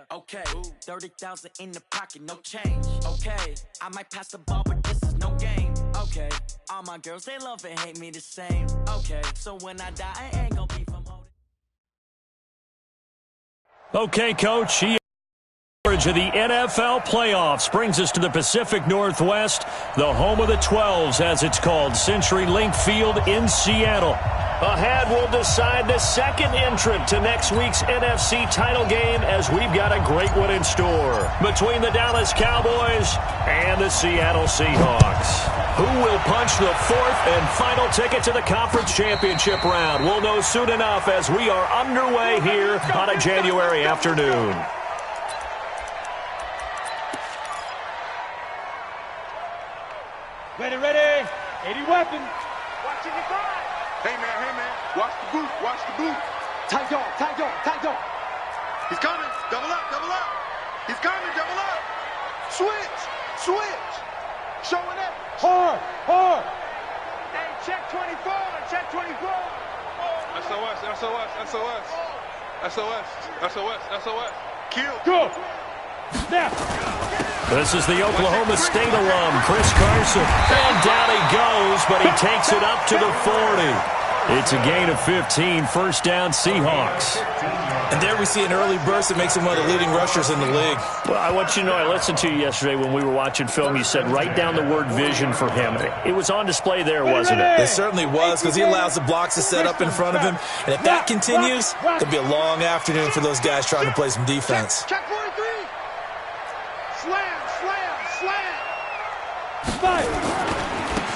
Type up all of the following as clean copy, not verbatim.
Okay, 30,000 in the pocket, no change. Okay, I might pass the ball, but this is no game. Okay, all my girls, they love and hate me the same. Okay, so when I die, I ain't gonna be from holding. Okay, Coach, of the NFL playoffs brings us to the Pacific Northwest, the home of the 12s, as it's called, CenturyLink Field in Seattle. Ahead, we'll decide the second entrant to next week's NFC title game, as we've got a great one in store between the Dallas Cowboys and the Seattle Seahawks. Who will punch the fourth and final ticket to the conference championship round? We'll know soon enough as we are underway here on a January afternoon. Ready. 80 weapon. Watching the guard. Hey, man. Watch the boot. Tight dog. He's coming. Double up. He's coming. Double up. Switch. Showing up. Hard. Hey, check 24. SOS. Kill. Go. Snap. This is the Oklahoma State alum, Chris Carson. And down he goes, but he takes it up to the 40. It's a gain of 15, first down Seahawks. And there we see an early burst that makes him one of the leading rushers in the league. Well, I want you to know, I listened to you yesterday when we were watching film. You said write down the word vision for him. It was on display there, wasn't it? It certainly was, because he allows the blocks to set up in front of him. And if that continues, it'll be a long afternoon for those guys trying to play some defense. Check 43. Slam.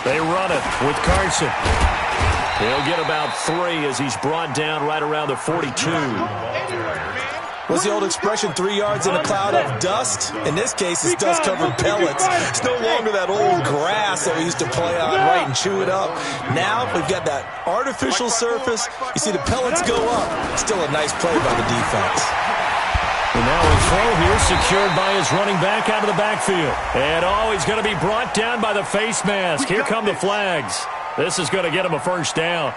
They run it with Carson. He'll get about 3 as he's brought down right around the 42. What's the old expression, 3 yards in a cloud of dust? In this case, it's dust-covered pellets. It's no longer that old grass that we used to play on, right, and chew it up. Now we've got that artificial surface. You see the pellets go up. Still a nice play by the defense. And now a throw here secured by his running back out of the backfield. And he's going to be brought down by the face mask. Here come the flags. This is going to get him a first down.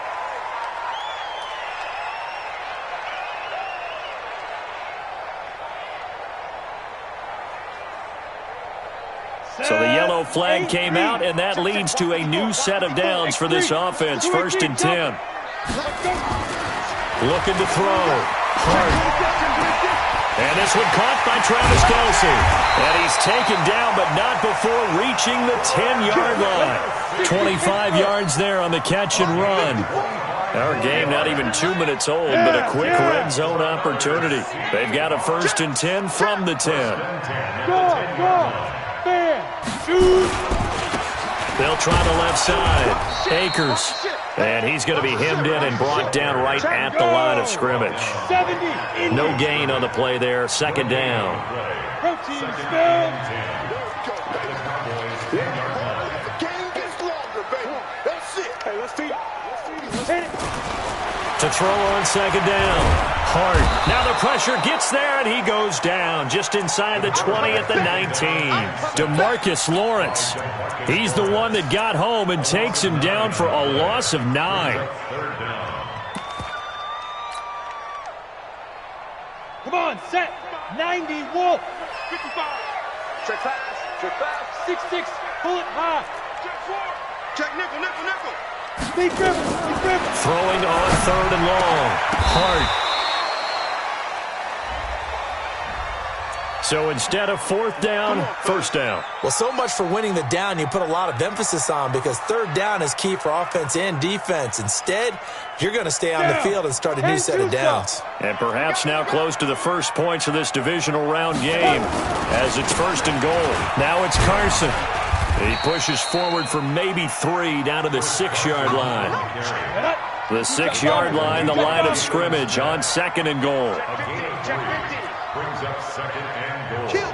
So the yellow flag came out, and that leads to a new set of downs for this offense. 1st and 10. Looking to throw. Hart. And this one caught by Travis Kelce. And he's taken down, but not before reaching the 10-yard line. 25 yards there on the catch and run. Our game not even 2 minutes old, but a quick red zone opportunity. They've got a 1st and 10 from the 10. Go. Shoot. They'll try the left side. Akers. And he's going to be hemmed in and brought down right at the line of scrimmage. No gain on the play there. 2nd down. To throw on 2nd down. Hart. Now the pressure gets there, and he goes down just inside the 20 at the 19. DeMarcus Lawrence. He's the one that got home and takes him down for a loss of 9. Come on, set. 90, Wolf. 55. Check fast. 6-6. Pull it high. Check nickel. Big dribble. Throwing on 3rd and long. Hart. So instead of 4th down, 1st down. Well, so much for winning the down you put a lot of emphasis on, because 3rd down is key for offense and defense. Instead, you're going to stay on the field and start a new set of downs. And perhaps now close to the first points of this divisional round game as it's 1st and goal. Now it's Carson. He pushes forward for maybe 3 down to the 6-yard line. The 6-yard line, the line of scrimmage on 2nd and goal. Brings up 2nd and goal. Kill.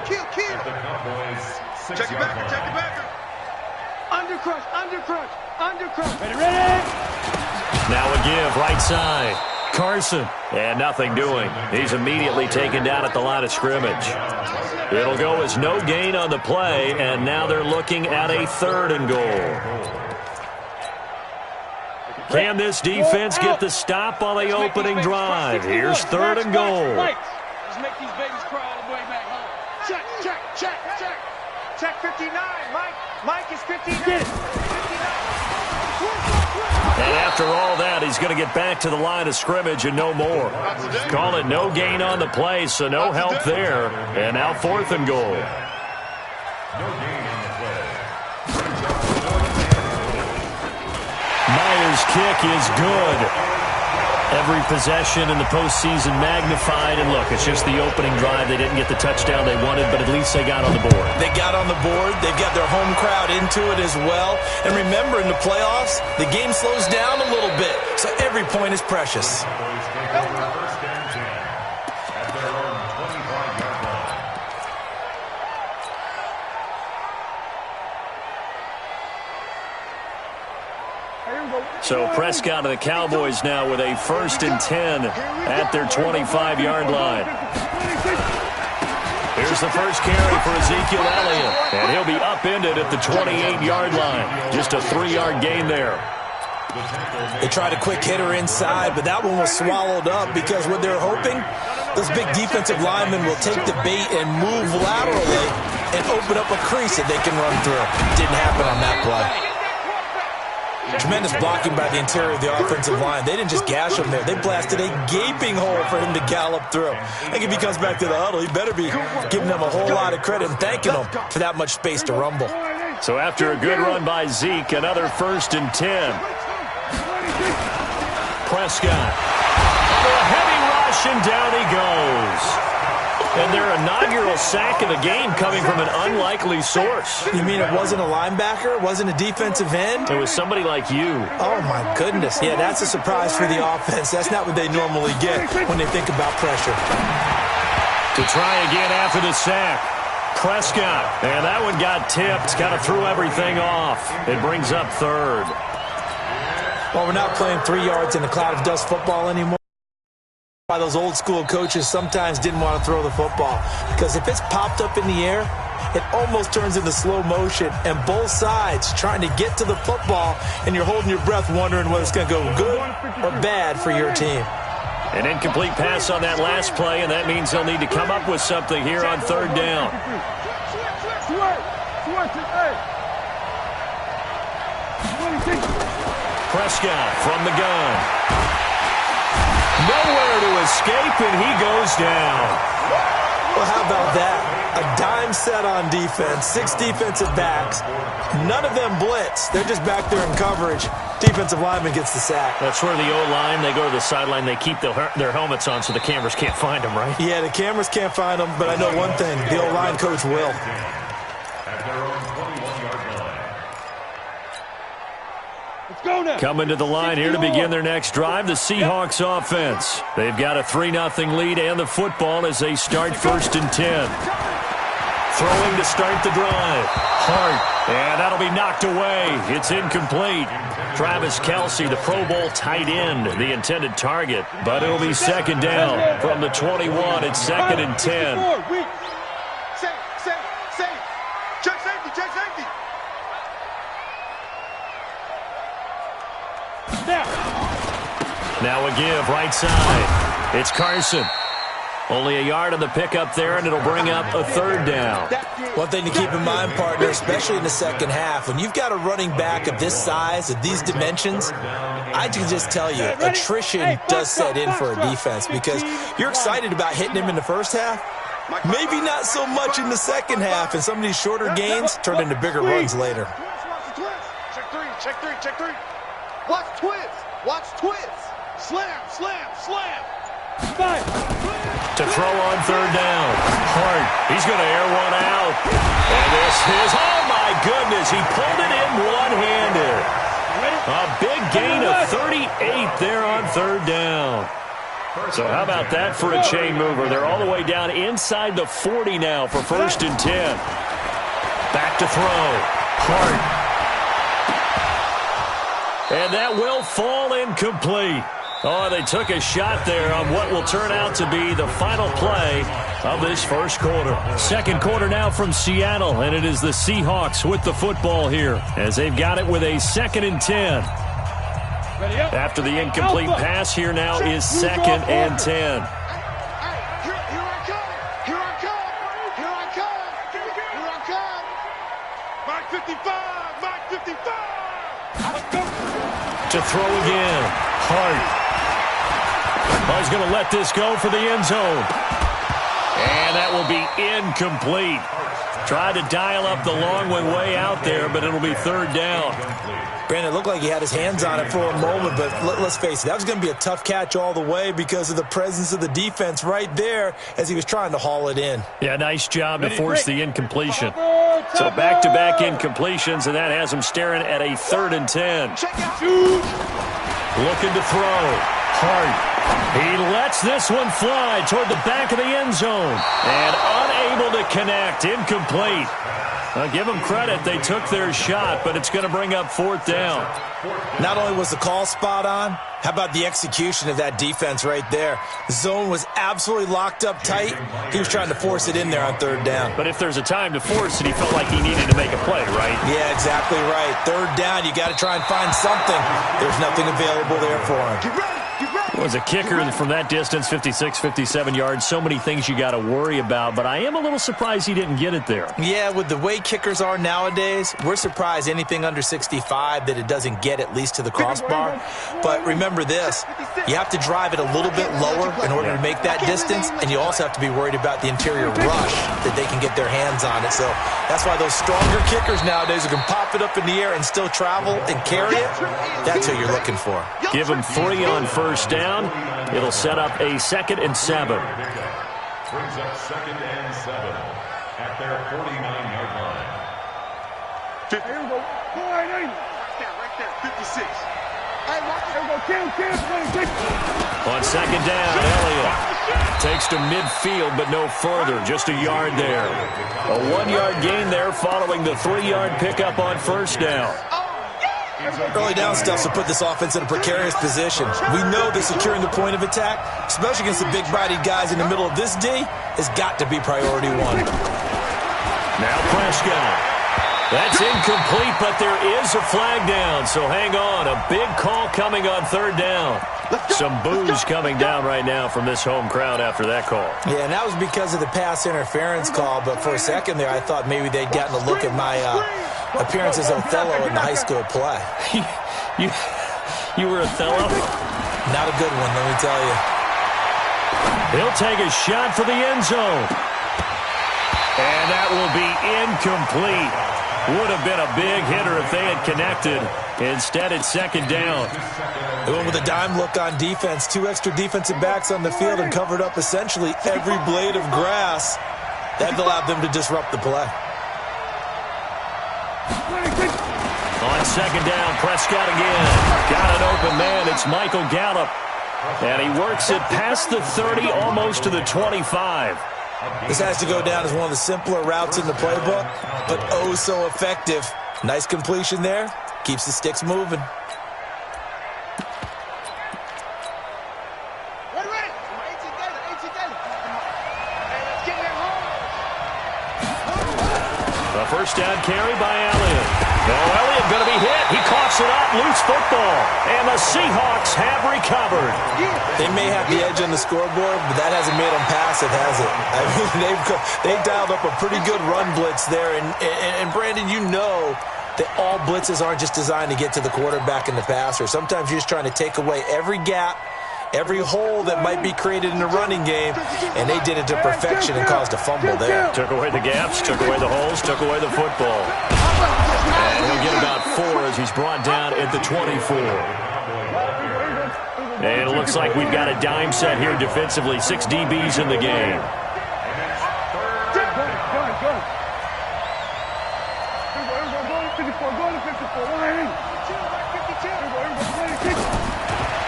Check it back. Undercrush. Ready. Now a give, right side. Carson. And nothing doing. He's immediately taken down at the line of scrimmage. It'll go as no gain on the play, and now they're looking at a 3rd and goal. Can this defense get the stop on the opening drive? Here's 3rd and goal. Just make these babies crawl away. check 59. Mike is 59. And after all that, he's going to get back to the line of scrimmage and no more. Call it no gain on the play, so no help there. And now 4th and goal. Meyer's kick is good. Every possession in the postseason magnified. And look, it's just the opening drive. They didn't get the touchdown they wanted, but at least they got on the board. They got on the board. They've got their home crowd into it as well. And remember, in the playoffs, the game slows down a little bit, so every point is precious. So Prescott of the Cowboys now with a 1st and 10 at their 25-yard line. Here's the first carry for Ezekiel Elliott, and he'll be upended at the 28-yard line. Just a 3-yard gain there. They tried a quick hitter inside, but that one was swallowed up because what they're hoping, those big defensive linemen will take the bait and move laterally and open up a crease that they can run through. Didn't happen on that play. Tremendous blocking by the interior of the offensive line. They didn't just gash him there. They blasted a gaping hole for him to gallop through. I think if he comes back to the huddle, he better be giving them a whole lot of credit and thanking them for that much space to rumble. So after a good run by Zeke, another 1st and 10. Prescott. Under a heavy rush, and down he goes. And their inaugural sack of the game coming from an unlikely source. You mean it wasn't a linebacker? It wasn't a defensive end? It was somebody like you. Oh, my goodness. Yeah, that's a surprise for the offense. That's not what they normally get when they think about pressure. To try again after the sack. Prescott. And that one got tipped. Kind of threw everything off. It brings up 3rd. Well, we're not playing 3 yards in a cloud of dust football anymore. Why those old school coaches sometimes didn't want to throw the football, because if it's popped up in the air, it almost turns into slow motion, and both sides trying to get to the football, and you're holding your breath wondering whether it's going to go good or bad for your team. An incomplete pass on that last play, and that means they'll need to come up with something here on 3rd down. Prescott from the gun. Nowhere to escape, and he goes down. Well, how about that? A dime set on defense, 6 defensive backs. None of them blitz. They're just back there in coverage. Defensive lineman gets the sack. That's where the O-line, they go to the sideline, they keep their helmets on so the cameras can't find them, right? Yeah, the cameras can't find them, but I know one thing. The O-line coach will. Coming to the line here to begin their next drive, the Seahawks offense. They've got a 3-0 lead and the football as they start 1st and 10. Throwing to start the drive. Hart, and that'll be knocked away. It's incomplete. Travis Kelce, the Pro Bowl tight end, the intended target. But it'll be 2nd down from the 21. It's 2nd and 10. Now a give, right side. It's Carson. Only a yard on the pickup there, and it'll bring up a 3rd down. One thing to keep in mind, partner, especially in the second half, when you've got a running back of this size, of these dimensions, I can just tell you, attrition does set in for a defense because you're excited about hitting him in the first half. Maybe not so much in the second half, and some of these shorter gains turn into bigger runs later. Check three. Watch twist. Slam. To throw on 3rd down. Hart, he's going to air one out. And this is, oh my goodness, he pulled it in one-handed. A big gain of 38 there on 3rd down. So how about that for a chain mover? They're all the way down inside the 40 now for 1st and 10. Back to throw. Hart. And that will fall incomplete. Oh, they took a shot there on what will turn out to be the final play of this first quarter. Second quarter now from Seattle, and it is the Seahawks with the football here as they've got it with a 2nd and 10. After the incomplete pass, here now is 2nd and 10. 55, Mike 55. To throw again. Hart. Oh, he's going to let this go for the end zone. And that will be incomplete. Tried to dial up the long way out there, but it'll be third down. Brandon, it looked like he had his hands on it for a moment, but let's face it, that was going to be a tough catch all the way because of the presence of the defense right there as he was trying to haul it in. Yeah, nice job to force the incompletion. So back-to-back incompletions, and that has him staring at a 3rd and 10. Looking to throw. Hart. He lets this one fly toward the back of the end zone. And unable to connect. Incomplete. Give them credit. They took their shot, but it's going to bring up 4th down. Not only was the call spot on, how about the execution of that defense right there? The zone was absolutely locked up tight. He was trying to force it in there on 3rd down. But if there's a time to force it, he felt like he needed to make a play, right? Yeah, exactly right. 3rd down, you got to try and find something. There's nothing available there for him. Was a kicker from that distance, 56, 57 yards. So many things you got to worry about, but I am a little surprised he didn't get it there. Yeah, with the way kickers are nowadays, we're surprised anything under 65 that it doesn't get at least to the crossbar. But remember this, you have to drive it a little bit lower in order to make that distance, and you also have to be worried about the interior rush that they can get their hands on it. So that's why those stronger kickers nowadays who can pop it up in the air and still travel and carry it, that's who you're looking for. Give him 3 on 1st down. It'll set up a 2nd and 7. Brings up 2nd and 7 at their 49-yard line. 56. On 2nd down, Elliott takes to midfield, but no further. Just a yard there. A 1-yard gain there following the 3-yard pickup on 1st down. Early down stuff to put this offense in a precarious position. We know that securing the point of attack, especially against the big-bodied guys in the middle of this D, has got to be priority 1. Now Prescott. That's incomplete, but there is a flag down, so hang on. A big call coming on 3rd down. Some boos coming down right now from this home crowd after that call. Yeah, and that was because of the pass interference call, but for a second there I thought maybe they'd gotten a look at my appearance as Othello in the high school play. You were Othello? Not a good one, let me tell you. He'll take a shot for the end zone. And that will be incomplete. Would have been a big hitter if they had connected. Instead, it's 2nd down. They went with a dime look on defense. 2 extra defensive backs on the field and covered up essentially every blade of grass. That allowed them to disrupt the play. On 2nd down, Prescott again. Got an open man. It's Michael Gallup. And he works it past the 30, almost to the 25. This has to go down as one of the simpler routes in the playbook, but oh so effective. Nice completion there. Keeps the sticks moving. A 1st down carry by Elliott. Now Elliott going to be hit. He coughs it up. Loose football. And the Seahawks have recovered. They may have the edge on the scoreboard, but that hasn't made them passive, has it? I mean, they've dialed up a pretty good run blitz there. And Brandon, you know that all blitzes aren't just designed to get to the quarterback and the passer. Sometimes you're just trying to take away every gap, every hole that might be created in the running game, and they did it to perfection and caused a fumble there. Took away the gaps, took away the holes, took away the football. And he'll get about 4 as he's brought down at the 24. And it looks like we've got a dime set here defensively. 6 DBs in the game.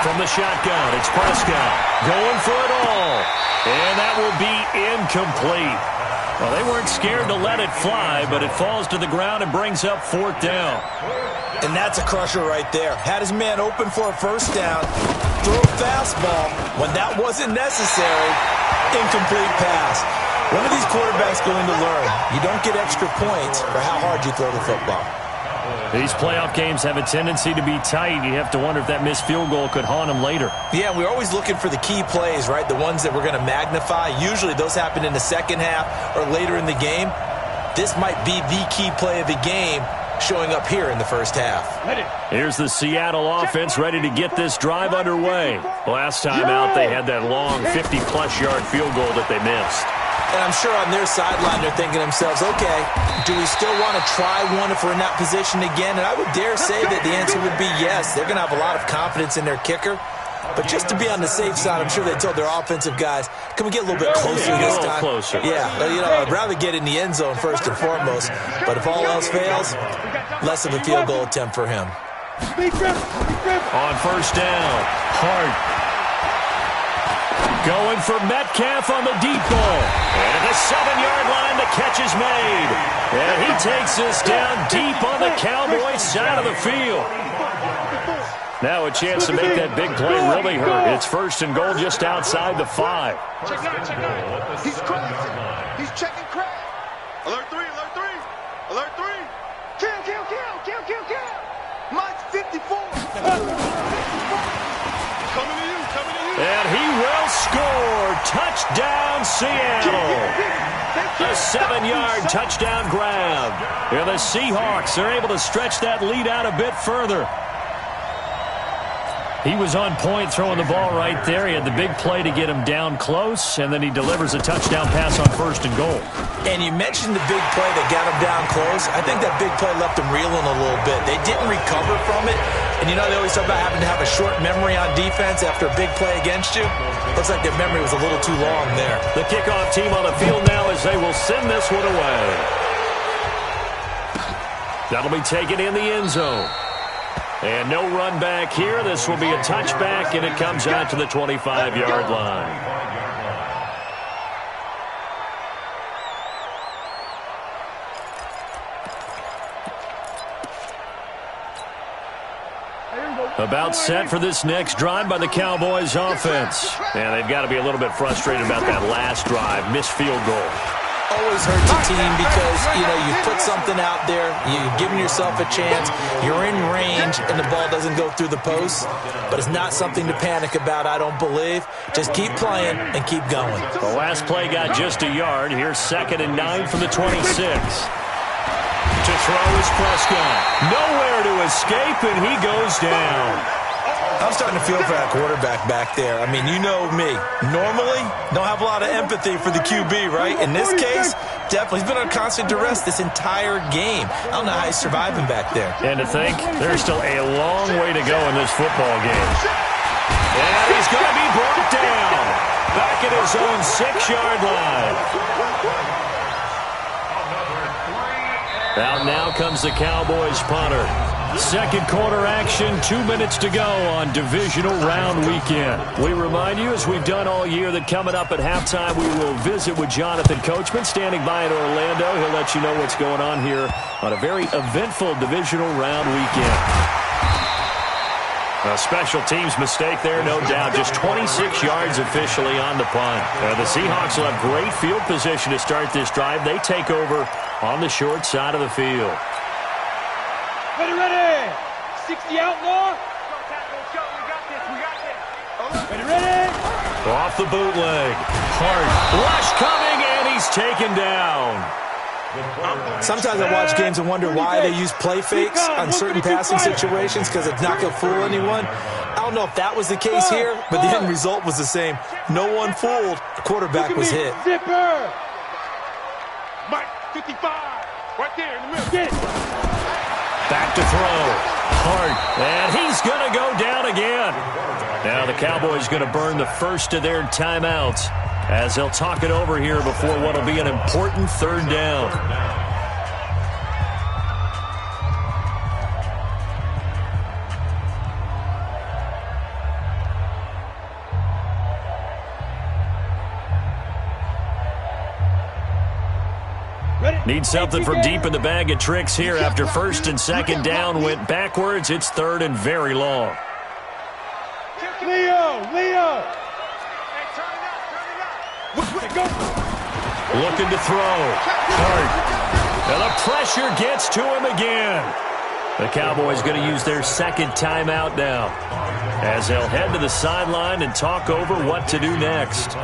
From the shotgun, it's Prescott going for it all. And that will be incomplete. Well, they weren't scared to let it fly, but it falls to the ground and brings up 4th down. And that's a crusher right there. Had his man open for a 1st down, threw a fastball when that wasn't necessary. Incomplete pass. When are these quarterbacks going to learn? You don't get extra points for how hard you throw the football. These playoff games have a tendency to be tight. You have to wonder if that missed field goal could haunt them later. Yeah, we're always looking for the key plays, right? The ones that we're going to magnify. Usually those happen in the second half or later in the game. This might be the key play of the game showing up here in the first half. Here's the Seattle offense ready to get this drive underway. Last time out, they had that long 50-plus yard field goal that they missed. And I'm sure on their sideline they're thinking to themselves, okay, do we still want to try one if we're in that position again? And I would dare say that the answer would be yes. They're going to have a lot of confidence in their kicker. But just to be on the safe side, I'm sure they told their offensive guys, can we get a little bit closer this time? Closer. Yeah, I'd rather get in the end zone first and foremost. But if all else fails, less of a field goal attempt for him. On first down, Hart. Going for Metcalf on the deep ball. And at the 7-yard line, the catch is made. And he takes this down deep on the Cowboys side of the field. Now a chance to make that big play really hurt. It's first and goal just outside the 5. Check out. He's crossing. He's checking crack. Alert 3, alert 3. Alert 3. Kill. Mike's 54. Coming to you. And he will score. Touchdown, Seattle. A 7-yard touchdown grab. And the Seahawks are able to stretch that lead out a bit further. He was on point throwing the ball right there. He had the big play to get him down close, and then he delivers a touchdown pass on first and goal. And you mentioned the big play that got him down close. I think that big play left him reeling a little bit. They didn't recover from it. And they always talk about having to have a short memory on defense after a big play against you. Looks like their memory was a little too long there. The kickoff team on the field now as they will send this one away. That'll be taken in the end zone. And no run back here. This will be a touchback, and it comes out to the 25-yard line. About set for this next drive by the Cowboys offense. And they've got to be a little bit frustrated about that last drive. Missed field goal. Always hurts a team because, you put something out there, you're giving yourself a chance, you're in range, and the ball doesn't go through the post. But it's not something to panic about, I don't believe. Just keep playing and keep going. The last play got just a yard. Here's 2nd and 9 from the 26. To throw is Prescott. Nowhere to escape, and he goes down. I'm starting to feel for that quarterback back there. I mean, you know me. Normally, don't have a lot of empathy for the QB, right? In this case, definitely. He's been on constant duress this entire game. I don't know how he's surviving back there. And to think, there's still a long way to go in this football game. And he's going to be brought down. Back at his own 6-yard line. Out now comes the Cowboys punter. Second quarter action, 2 minutes to go on divisional round weekend. We remind you, as we've done all year, that coming up at halftime, we will visit with Jonathan Coachman, standing by in Orlando. He'll let you know what's going on here on a very eventful divisional round weekend. A special teams mistake there, no doubt. Just 26 yards officially on the punt. The Seahawks will have great field position to start this drive. They take over on the short side of the field. Ready. 60 outlaw. Ready. Off the bootleg. Hart. Rush coming, and he's taken down. Sometimes I watch games and wonder why they use play fakes on certain passing situations because it's not going to fool anyone. I don't know if that was the case here, but the end result was the same. No one fooled. The quarterback was hit. Zipper. Mike, 55. Right there in the middle. Get it. Back to throw. Hart. And he's going to go down again. Now the Cowboys going to burn the first of their timeouts as they'll talk it over here before what will be an important third down. Need something from deep in the bag of tricks here after first and second down went backwards. It's third and very long. Leo. Looking to throw. Hart. And the pressure gets to him again. The Cowboys going to use their second timeout now as they'll head to the sideline and talk over what to do next.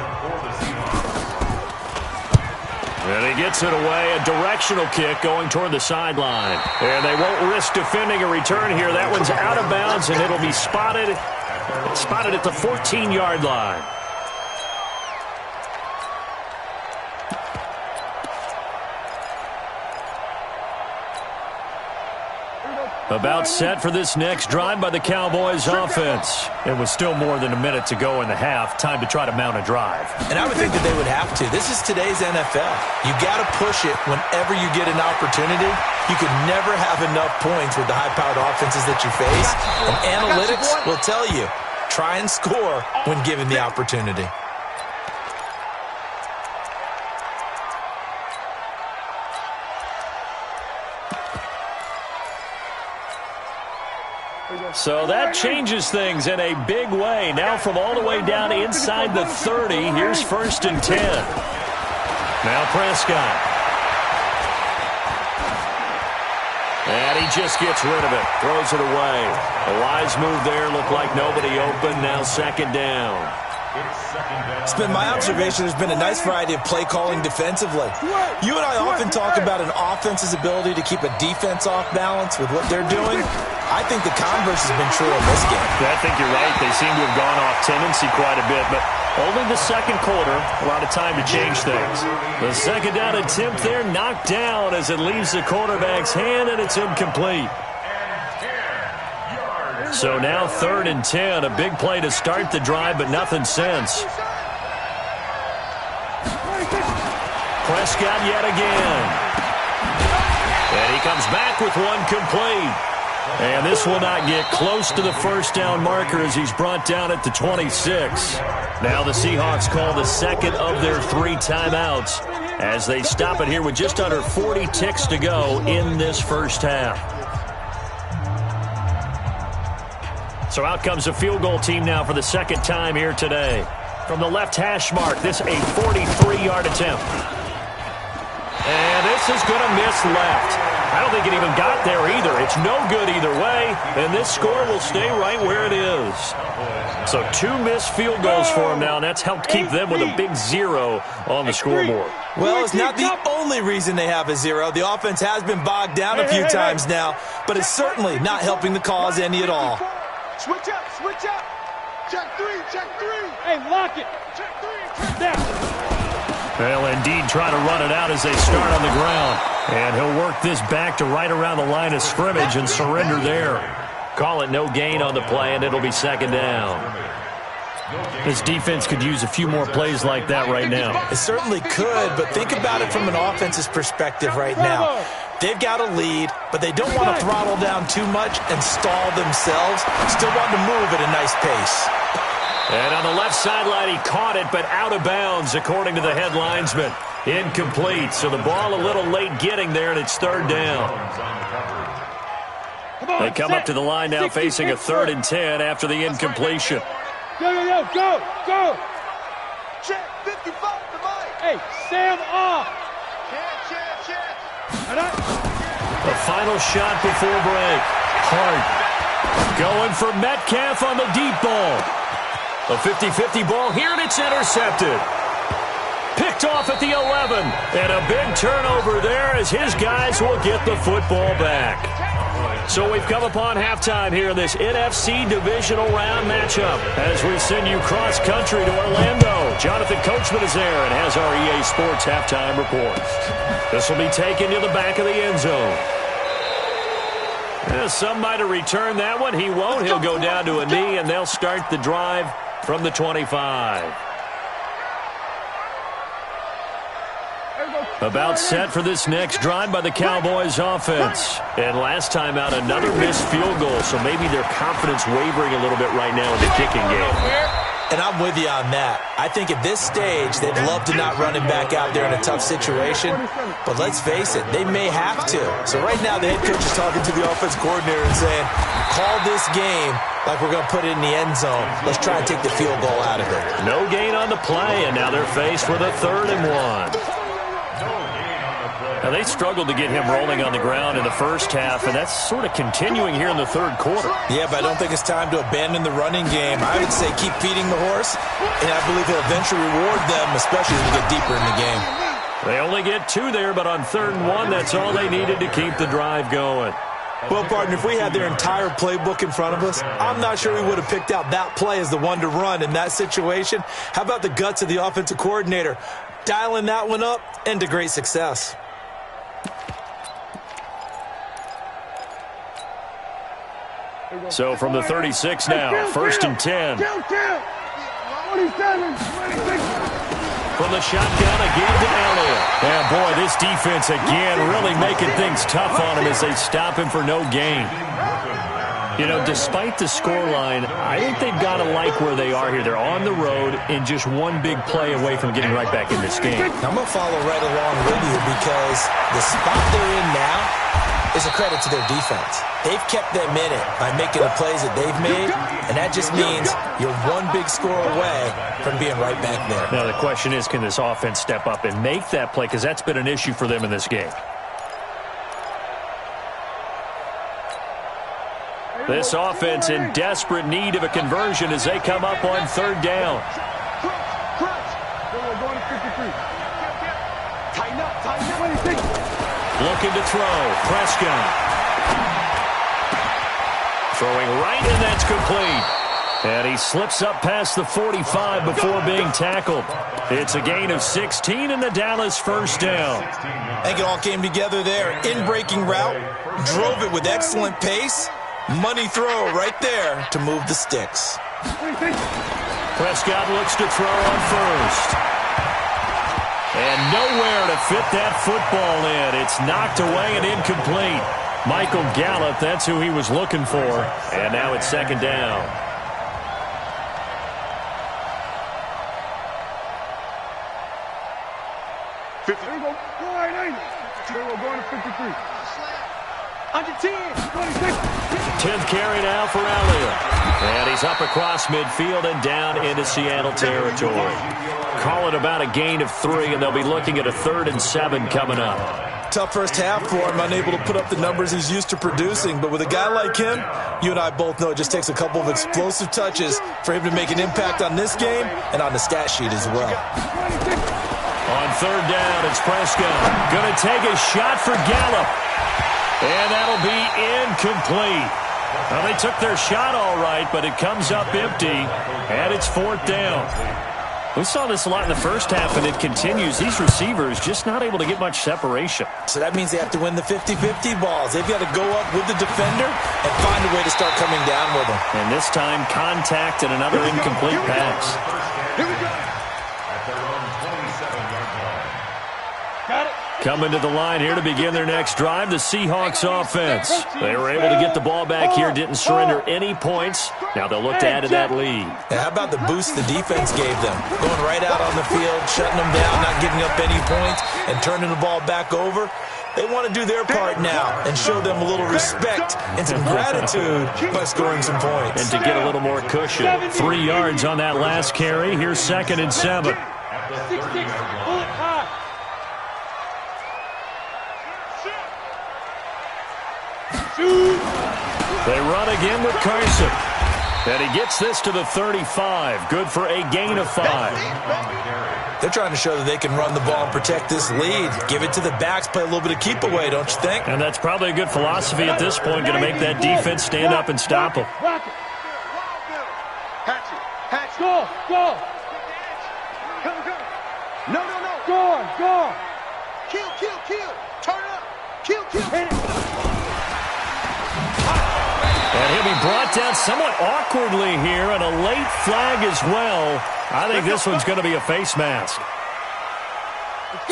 And he gets it away, a directional kick going toward the sideline. And they won't risk defending a return here. That one's out of bounds, and it'll be spotted at the 14-yard line. About set for this next drive by the Cowboys offense. It was still more than a minute to go in the half. Time to try to mount a drive. And I would think that they would have to. This is today's NFL. You got to push it whenever you get an opportunity. You can never have enough points with the high-powered offenses that you face. And analytics will tell you, try and score when given the opportunity. So that changes things in a big way. Now from all the way down inside the 30, here's 1st and 10. Now Prescott. And he just gets rid of it. Throws it away. A wise move there. Looked like nobody open. Now 2nd down. It's been my observation there's been a nice variety of play calling defensively. You and I often talk about an offense's ability to keep a defense off balance with what they're doing. I think the converse has been true in this game. I think you're right. They seem to have gone off tendency quite a bit, but only the second quarter, a lot of time to change things. The 2nd down attempt there knocked down as it leaves the quarterback's hand, and it's incomplete. So now 3rd and 10, a big play to start the drive, but nothing since. Prescott yet again. And he comes back with one complete. And this will not get close to the 1st down marker as he's brought down at the 26. Now the Seahawks call the 2nd of their 3 timeouts as they stop it here with just under 40 ticks to go in this first half. So out comes a field goal team now for the 2nd time here today. From the left hash mark, this a 43-yard attempt. And this is going to miss left. I don't think it even got there either. It's no good either way, and this score will stay right where it is. So 2 missed field goals for them now, and that's helped keep them with a big 0 on the scoreboard. Well, it's not the only reason they have a 0. The offense has been bogged down a few times now, but it's certainly not helping the cause any at all. Switch up, switch up. Check 3, check 3. Hey, lock it. Check 3, check down. They'll indeed try to run it out as they start on the ground. And he'll work this back to right around the line of scrimmage and surrender there. Call it no gain on the play, and it'll be 2nd down. This defense could use a few more plays like that right now. It certainly could, but think about it from an offense's perspective right now. They've got a lead, but they don't want to throttle down too much and stall themselves. Still want to move at a nice pace. And on the left sideline, he caught it, but out of bounds, according to the head linesman. Incomplete, so the ball a little late getting there, and it's 3rd down. They come up to the line now facing a 3rd and 10 after the incompletion. Go. Check 55 to Mike. Hey, Sam off. The final shot before break. Hart going for Metcalf on the deep ball. A 50-50 ball here, and it's intercepted. Picked off at the 11. And a big turnover there as his guys will get the football back. So we've come upon halftime here in this NFC Divisional Round matchup as we send you cross-country to Orlando. Jonathan Coachman is there and has our EA Sports halftime report. This will be taken to the back of the end zone. Some might have returned that one. He won't. He'll go down to a knee, and they'll start the drive from the 25. About set for this next drive by the Cowboys offense. And last time out, another missed field goal, so maybe their confidence wavering a little bit right now in the kicking game. And I'm with you on that. I think at this stage, they'd love to not run him back out there in a tough situation. But let's face it, they may have to. So right now, the head coach is talking to the offense coordinator and saying, call this game like we're going to put it in the end zone. Let's try and take the field goal out of it. No gain on the play, and now they're faced with a 3rd and 1. Now, they struggled to get him rolling on the ground in the first half, and that's sort of continuing here in the 3rd quarter. Yeah, but I don't think it's time to abandon the running game. I would say keep feeding the horse, and I believe he'll eventually reward them, especially as we get deeper in the game. They only get 2 there, but on 3rd and 1, that's all they needed to keep the drive going. Well, partner, if we had their entire playbook in front of us, I'm not sure we would have picked out that play as the one to run in that situation. How about the guts of the offensive coordinator? Dialing that one up and to great success. So from the 36 now, 1st and 10. From the shotgun, again to Elliott. And boy, this defense again really making things tough on him as they stop him for no gain. You know, despite the scoreline, I think they've got to like where they are here. They're on the road and just one big play away from getting right back in this game. I'm going to follow right along with you because the spot they're in now is a credit to their defense. They've kept them in it by making the plays that they've made, and that just means you're one big score away from being right back there. Now the question is, can this offense step up and make that play? Because that's been an issue for them in this game. This offense in desperate need of a conversion as they come up on 3rd down. Looking to throw. Prescott. Throwing right, and that's complete. And he slips up past the 45 before being tackled. It's a gain of 16 and the Dallas 1st down. I think it all came together there. In-breaking route. Drove it with excellent pace. Money throw right there to move the sticks. Prescott looks to throw on 1st. And nowhere to fit that football in. It's knocked away and incomplete. Michael Gallup, that's who he was looking for. And now it's 2nd down. Going to 53. 10th carry now for Elliott. And he's up across midfield and down into Seattle territory. Call it about a gain of 3, and they'll be looking at a 3rd and 7 coming up. Tough first half for him, unable to put up the numbers he's used to producing. But with a guy like him, you and I both know it just takes a couple of explosive touches for him to make an impact on this game and on the stat sheet as well. On 3rd down, it's Prescott. Going to take a shot for Gallup. And that'll be incomplete. Well, they took their shot all right, but it comes up empty, and it's 4th down. We saw this a lot in the first half, and it continues. These receivers just not able to get much separation. So that means they have to win the 50-50 balls. They've got to go up with the defender and find a way to start coming down with them. And this time, contact and another incomplete pass. Here we go. Got it. Coming to the line here to begin their next drive, the Seahawks offense. They were able to get the ball back here, didn't surrender any points. Now they'll look to add to that lead. Now, how about the boost the defense gave them? Going right out on the field, shutting them down, not giving up any points, and turning the ball back over. They want to do their part now and show them a little respect and some gratitude by scoring some points. And to get a little more cushion. 3 yards on that last carry. Here's 2nd and 7. 6-6, bullet high. They run again with Carson. And he gets this to the 35. Good for a gain of 5. They're trying to show that they can run the ball and protect this lead. Give it to the backs, play a little bit of keep away, don't you think? And that's probably a good philosophy at this point, going to make that defense stand up and stop them. Rock it. Hatch it. Hatch. Go. Go. Come. No. Go. Kill. Turn up. Kill. Hit it. And he'll be brought down somewhat awkwardly here, and a late flag as well. I think this one's going to be a face mask.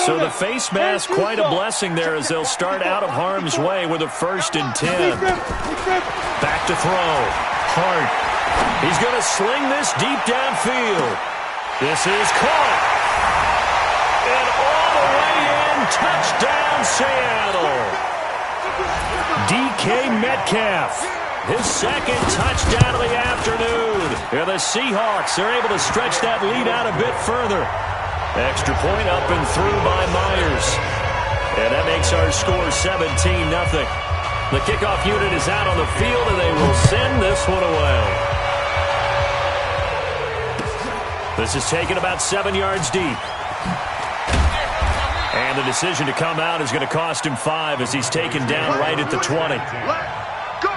So the face mask, quite a blessing there as they'll start out of harm's way with a 1st and 10. Back to throw. Hart. He's going to sling this deep downfield. This is caught. And all the way in, touchdown Seattle. DK Metcalf. His 2nd touchdown of the afternoon. And the Seahawks are able to stretch that lead out a bit further. Extra point up and through by Myers. And that makes our score 17-0. The kickoff unit is out on the field, and they will send this one away. This is taken about 7 yards deep. And the decision to come out is going to cost him 5 as he's taken down right at the 20. Let's go.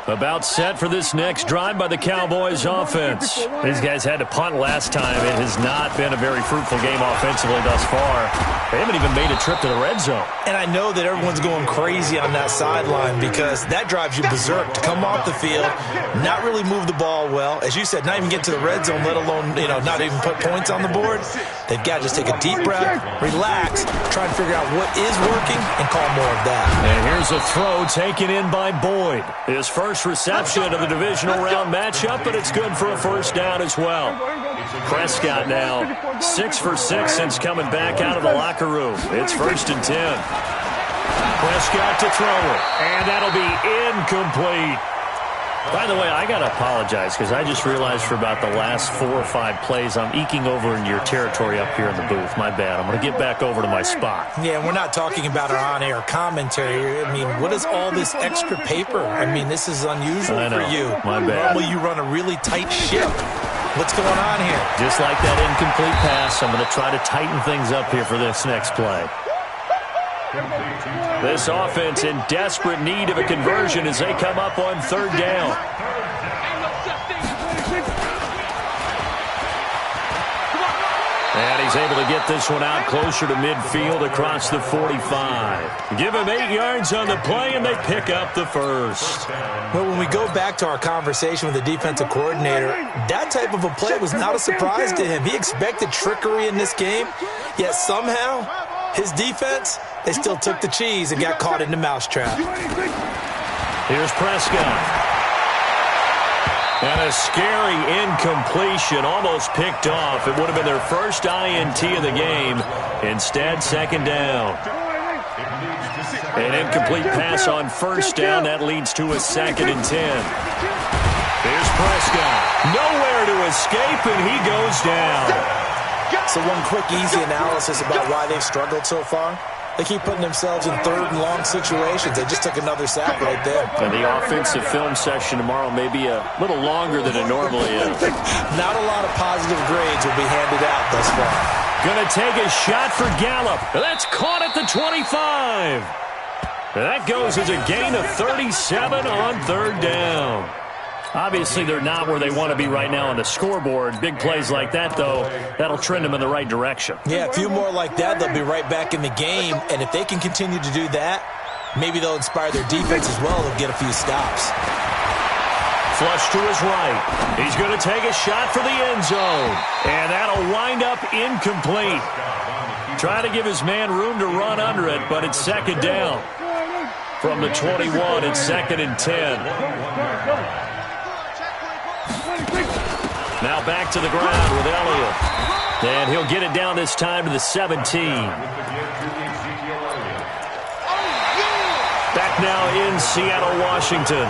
About set for this next drive by the Cowboys offense. These guys had to punt last time. It has not been a very fruitful game offensively thus far. They haven't even made a trip to the red zone. And I know that everyone's going crazy on that sideline because that drives you berserk to come off the field, not really move the ball well. As you said, not even get to the red zone, let alone, not even put points on the board. They've got to just take a deep breath, relax, try and figure out what is working, and call more of that. And here's a throw taken in by Boyd. His first reception of the divisional round matchup, but it's good for a first down as well. Prescott now 6 for 6 since coming back out of the locker room. It's 1st and 10. Prescott to throw it, and that'll be incomplete. By the way, I got to apologize because I just realized for about the last 4 or 5 plays I'm eking over in your territory up here in the booth. My bad. I'm going to get back over to my spot. Yeah, we're not talking about our on-air commentary. I mean, what is all this extra paper? I mean, this is unusual for you. My bad. Normally you run a really tight ship. What's going on here? Just like that incomplete pass, I'm going to try to tighten things up here for this next play. This offense in desperate need of a conversion as they come up on 3rd down. And he's able to get this one out closer to midfield across the 45. Give him 8 yards on the play, and they pick up the first. Well, when we go back to our conversation with the defensive coordinator, that type of a play was not a surprise to him. He expected trickery in this game, yet somehow his defense, they still took the cheese and got caught in the mousetrap. Here's Prescott. And a scary incompletion, almost picked off. It would have been their first INT of the game. Instead, 2nd down. An incomplete pass on 1st down. That leads to a 2nd and 10. Here's Prescott. Nowhere to escape, and he goes down. So one quick, easy analysis about why they've struggled so far. They keep putting themselves in 3rd and long situations. They just took another sack right there. And the offensive film session tomorrow may be a little longer than it normally is. Not a lot of positive grades will be handed out thus far. Going to take a shot for Gallup. That's caught at the 25. That goes as a gain of 37 on 3rd down. Obviously, they're not where they want to be right now on the scoreboard. Big plays like that, though, that'll trend them in the right direction. Yeah, a few more like that, they'll be right back in the game. And if they can continue to do that, maybe they'll inspire their defense as well. They'll get a few stops. Flush to his right. He's going to take a shot for the end zone. And that'll wind up incomplete. Try to give his man room to run under it, but it's 2nd down. From the 21, it's 2nd and 10. Now back to the ground with Elliott. And he'll get it down this time to the 17. Back now in Seattle, Washington.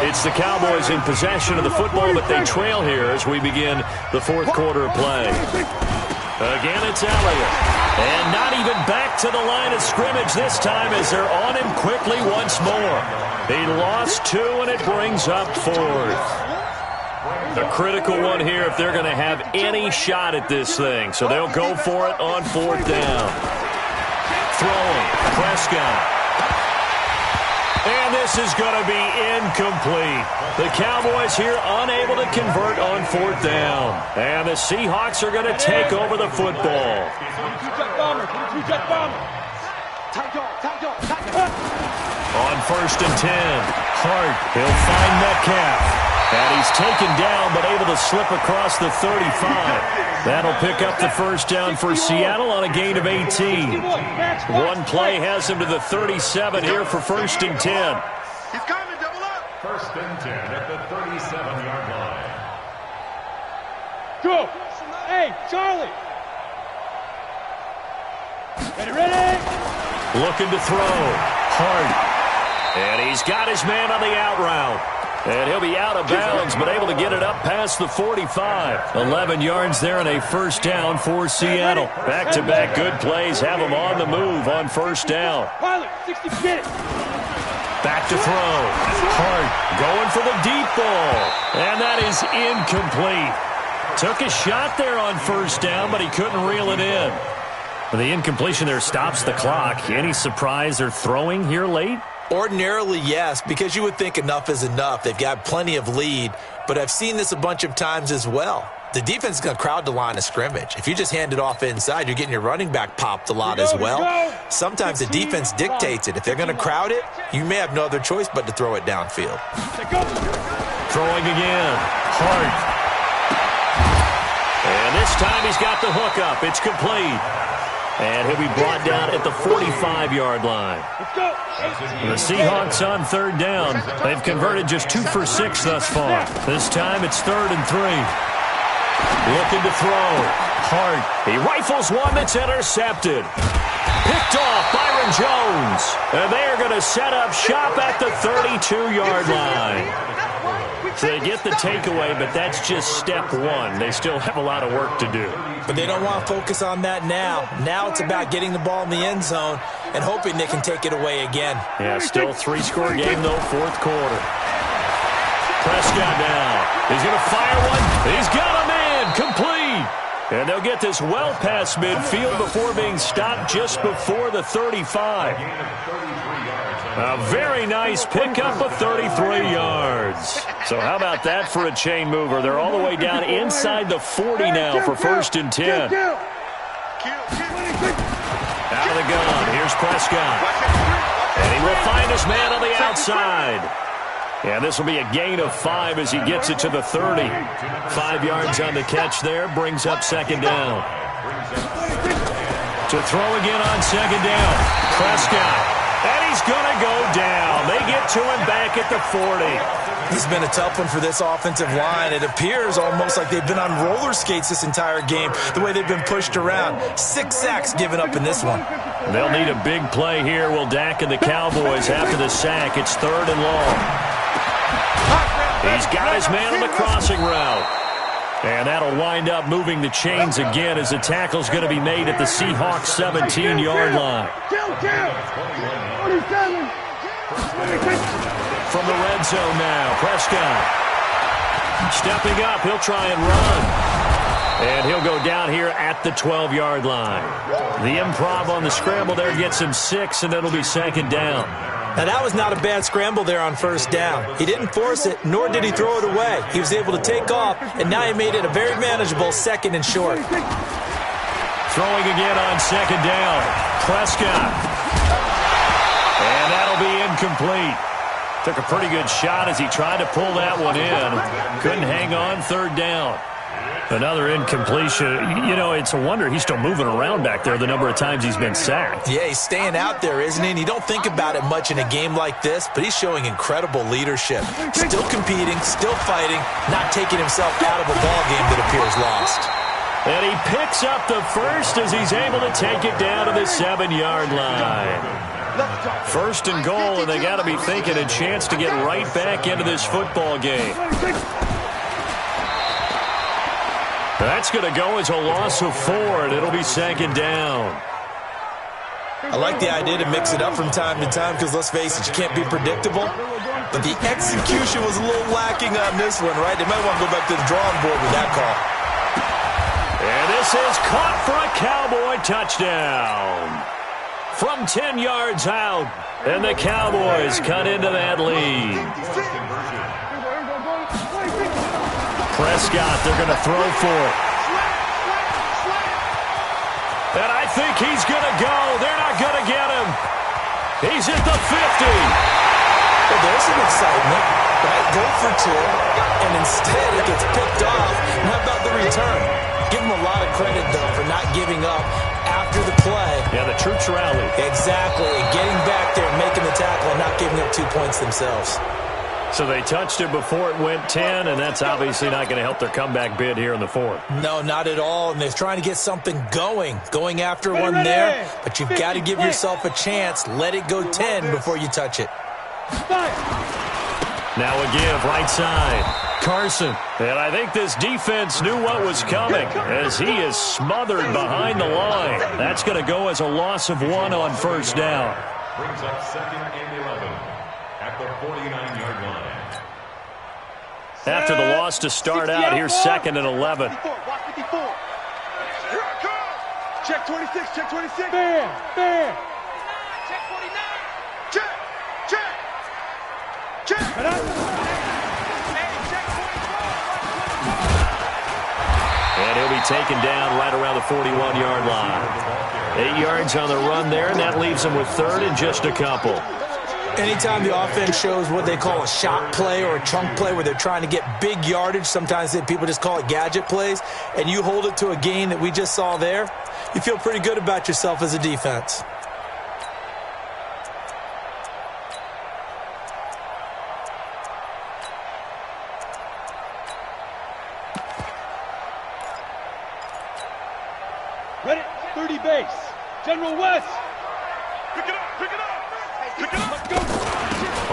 It's the Cowboys in possession of the football, but they trail here as we begin the 4th quarter of play. Again, it's Elliott. And not even back to the line of scrimmage this time as they're on him quickly once more. He lost 2, and it brings up 4th. A critical one here if they're going to have any shot at this thing. So they'll go for it on 4th down. Throwing, Prescott. And this is going to be incomplete. The Cowboys here unable to convert on 4th down. And the Seahawks are going to take over the football. On 1st and 10, Hart, he'll find Metcalf. And he's taken down, but able to slip across the 35. That'll pick up the first down for Seattle on a gain of 18. One play has him to the 37 here for 1st and 10. He's coming, double up. 1st and 10 at the 37-yard line. Go. Hey, Charlie. Ready? Looking to throw. Hart. And he's got his man on the out route. And he'll be out of bounds, but able to get it up past the 45. 11 yards there and a first down for Seattle. Back-to-back good plays have them on the move on 1st down. Pilot, 60, get it. Back to throw. Hart going for the deep ball. And that is incomplete. Took a shot there on first down, but he couldn't reel it in. The incompletion there stops the clock. Any surprise they're throwing here late? Ordinarily, yes, because you would think enough is enough. They've got plenty of lead, but I've seen this a bunch of times as well. The defense is going to crowd the line of scrimmage. If you just hand it off inside, you're getting your running back popped a lot as well. Sometimes the defense dictates it. If they're going to crowd it, you may have no other choice but to throw it downfield. Throwing again. Hart. And this time he's got the hook up. It's complete. And he'll be brought down at the 45-yard line. The Seahawks on third down. They've converted just 2 for 6 thus far. This time it's 3rd and 3. Looking to throw. Hart. He rifles one that's intercepted. Picked off Byron Jones. And they are going to set up shop at the 32-yard line. So they get the takeaway, but that's just step one. They still have a lot of work to do. But they don't want to focus on that now. Now it's about getting the ball in the end zone and hoping they can take it away again. Yeah, still 3-score game, though, 4th quarter. Prescott now. He's going to fire one. He's got a man. Complete. And they'll get this well past midfield before being stopped just before the 35. A very nice pickup of 33 yards. So how about that for a chain mover? They're all the way down inside the 40 now for 1st and 10. Out of the gun. Here's Prescott. And he will find his man on the outside. And this will be a gain of 5 as he gets it to the 30. 5 yards on the catch there. Brings up 2nd down. To throw again on 2nd down. Prescott. And he's going to go down. They get to him back at the 40. This has been a tough one for this offensive line. It appears almost like they've been on roller skates this entire game, the way they've been pushed around. 6 sacks given up in this one. They'll need a big play here. Will Dak and the Cowboys after the sack. It's 3rd and long. He's got his man on the crossing route. And that'll wind up moving the chains again as the tackle's going to be made at the Seahawks 17-yard line. From the red zone now, Prescott. Stepping up, he'll try and run. And he'll go down here at the 12-yard line. The improv on the scramble there gets him 6, and it'll be 2nd down. Now, that was not a bad scramble there on 1st down. He didn't force it, nor did he throw it away. He was able to take off, and now he made it a very manageable 2nd and short. Throwing again on 2nd down. Prescott. And that'll be incomplete. Took a pretty good shot as he tried to pull that one in. Couldn't hang on 3rd down. Another incompletion. You know, it's a wonder he's still moving around back there the number of times he's been sacked. Yeah, he's staying out there, isn't he? And you don't think about it much in a game like this, but he's showing incredible leadership. Still competing, still fighting, not taking himself out of a ball game that appears lost. And he picks up the 1st as he's able to take it down to the 7-yard line. 1st and goal, and they got to be thinking a chance to get right back into this football game. That's going to go as a loss of 4, and it'll be 2nd down. I like the idea to mix it up from time to time because, let's face it, you can't be predictable. But the execution was a little lacking on this one, right? They might want to go back to the drawing board with that call. And this is caught for a Cowboy touchdown. From 10 yards out, and the Cowboys cut into that lead. Prescott, they're going to throw for it. And I think he's going to go. They're not going to get him. He's at the 50. Well, there's some excitement, right? Go for 2, and instead it gets picked off. And how about the return? Give him a lot of credit, though, for not giving up after the play. Yeah, the troops rallied. Exactly, and getting back there and making the tackle and not giving up 2 points themselves. So they touched it before it went 10, and that's obviously not going to help their comeback bid here in the 4th. No, not at all, and they're trying to get something going after one there, but you've got to give yourself a chance. Let it go 10 before you touch it. Now a give, right side. Carson, and I think this defense knew what was coming as he is smothered behind the line. That's going to go as a loss of 1 on 1st down. Brings up 2nd and 11. at the 49-yard line. After the loss to start out, here's 2nd and 11. 54, watch 54. Here I come. Check 26, check 26. Bam, bam. Check 49. Check, check, check. Hey, check 24. And he'll be taken down right around the 41-yard line. 8 yards on the run there, and that leaves him with 3rd and just a couple. Anytime the offense shows what they call a shot play or a chunk play where they're trying to get big yardage, sometimes people just call it gadget plays, and you hold it to a gain that we just saw there, you feel pretty good about yourself as a defense. Ready, 30 base. General West. Pick it up, pick it up. Pick it up. Let's go.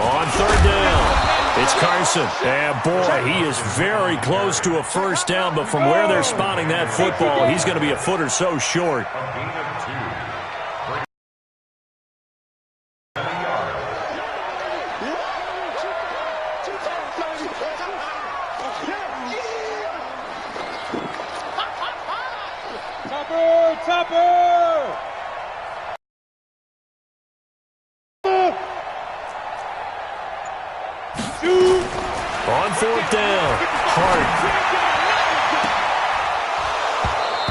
On 3rd down, it's Carson. And boy, he is very close to a first down, but from where they're spotting that football, he's going to be a foot or so short. A gain of 2. Topper! Shoot! On 4th down, Hart.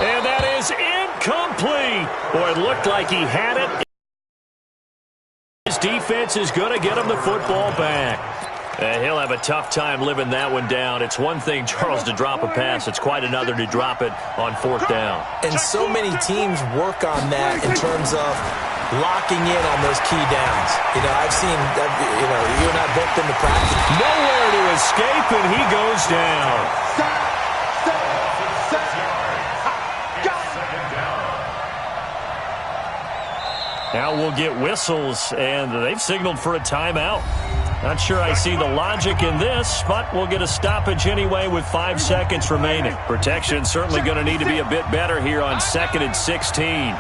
And that is incomplete. Boy, it looked like he had it. His defense is going to get him the football back. He'll have a tough time living that one down. It's one thing, Charles, to drop a pass. It's quite another to drop it on 4th down. And so many teams work on that in terms of locking in on those key downs. You know, I've seen, you and I both been to practice. Nowhere to escape, and he goes down. Now we'll get whistles, and they've signaled for a timeout. Not sure I see the logic in this, but we'll get a stoppage anyway with 5 seconds remaining. Protection certainly going to need to be a bit better here on 2nd and 16.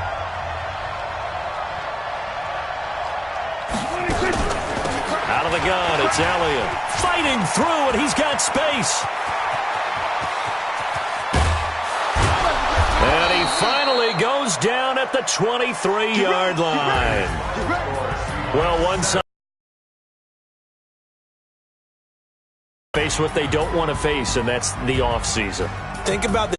Out of the gun, it's Elliott. Fighting through, and he's got space. And he finally goes down at the 23-yard line. Well, one side face what they don't want to face, and that's the offseason. Think about the